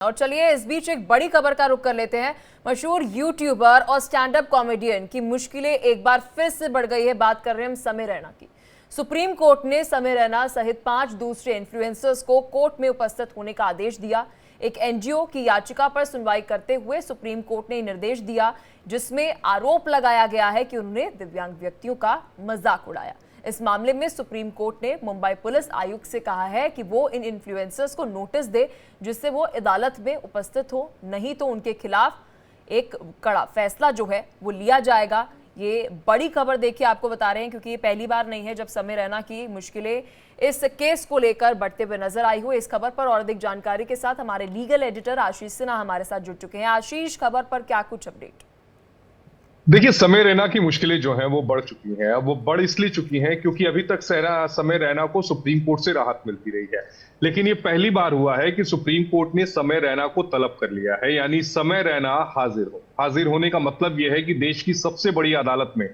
और चलिए इस बीच एक बड़ी खबर का रुख कर लेते हैं। मशहूर यूट्यूबर और स्टैंड अप कॉमेडियन की मुश्किलें एक बार फिर से बढ़ गई है। बात कर रहे हैं हम समय रैना की। सुप्रीम कोर्ट ने समय रैना सहित 5 दूसरे इन्फ्लुएंसर्स को कोर्ट में उपस्थित होने का आदेश दिया। एक एनजीओ की याचिका पर सुनवाई करते हुए सुप्रीम कोर्ट ने निर्देश दिया, जिसमें आरोप लगाया गया है कि उन्होंने दिव्यांग व्यक्तियों का मजाक उड़ाया। इस मामले में सुप्रीम कोर्ट ने मुंबई पुलिस आयुक्त से कहा है कि वो इन इन्फ्लुएंसर्स को नोटिस दे, जिससे वो अदालत में उपस्थित हो, नहीं तो उनके खिलाफ एक कड़ा फैसला जो है वो लिया जाएगा। ये बड़ी खबर देखिए आपको बता रहे हैं, क्योंकि ये पहली बार नहीं है जब समय रैना की मुश्किलें इस केस को लेकर बढ़ते हुए नजर आई हो। इस खबर पर और अधिक जानकारी के साथ हमारे लीगल एडिटर आशीष सिन्हा हमारे साथ जुड़ चुके हैं। आशीष, खबर पर क्या कुछ अपडेट? देखिए, समय रैना की मुश्किलें जो हैं वो बढ़ चुकी हैं। अब वो बढ़ इसलिए चुकी हैं क्योंकि अभी तक समय रैना को सुप्रीम कोर्ट से राहत मिलती रही है, लेकिन ये पहली बार हुआ है कि सुप्रीम कोर्ट ने समय रैना को तलब कर लिया है, यानी समय रैना हाजिर हो। हाजिर होने का मतलब ये है कि देश की सबसे बड़ी अदालत में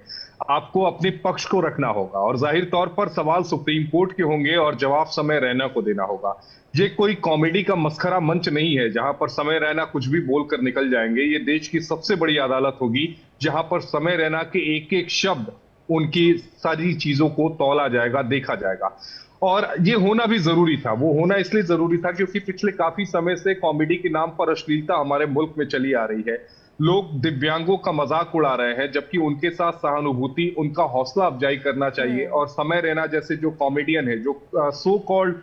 आपको अपने पक्ष को रखना होगा और जाहिर तौर पर सवाल सुप्रीम कोर्ट के होंगे और जवाब समय रैना को देना होगा। ये कोई कॉमेडी का मस्खरा मंच नहीं है जहां पर समय रैना कुछ भी बोलकर निकल जाएंगे। ये देश की सबसे बड़ी अदालत होगी जहां पर समय रैना के एक एक शब्द, उनकी सारी चीजों को तौला जाएगा, देखा जाएगा। और ये होना भी जरूरी था। वो होना इसलिए जरूरी था क्योंकि पिछले काफी समय से कॉमेडी के नाम पर अश्लीलता हमारे मुल्क में चली आ रही है। लोग दिव्यांगों का मजाक उड़ा रहे हैं, जबकि उनके साथ सहानुभूति, उनका हौसला अफजाई करना चाहिए। और समय रैना जैसे जो कॉमेडियन है, जो सो कॉल्ड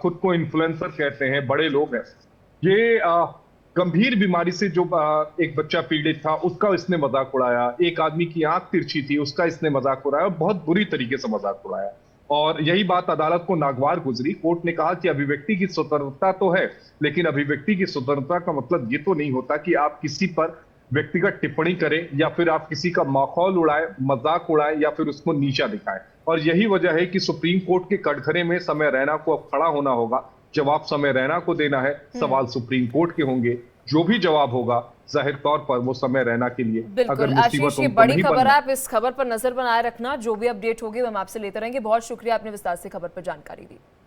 खुद को इन्फ्लुएंसर कहते हैं, बड़े लोग हैं, ये गंभीर बीमारी से जो एक बच्चा पीड़ित था उसका इसने मजाक उड़ाया, एक आदमी की आंख तिरछी थी उसका इसने मजाक उड़ाया, बहुत बुरी तरीके से मजाक उड़ाया। और यही बात अदालत को नागवार गुजरी। कोर्ट ने कहा कि अभिव्यक्ति की स्वतंत्रता तो है, लेकिन अभिव्यक्ति की स्वतंत्रता का मतलब ये तो नहीं होता कि आप किसी पर व्यक्तिगत टिप्पणी करें या फिर आप किसी का माखौल उड़ाए, मजाक उड़ाए या फिर उसको नीचा दिखाएं। और यही वजह है कि सुप्रीम कोर्ट के कटघरे में समय रैना को अब खड़ा होना होगा। जवाब समय रैना को देना है, सवाल सुप्रीम कोर्ट के होंगे। जो भी जवाब होगा जाहिर तौर पर वो समय रैना के लिए बिल्कुल। आशीष, ये बड़ी खबर है, आप इस खबर पर नजर बनाए रखना। जो भी अपडेट होगी हम आपसे लेते रहेंगे। बहुत शुक्रिया, आपने विस्तार से खबर पर जानकारी दी।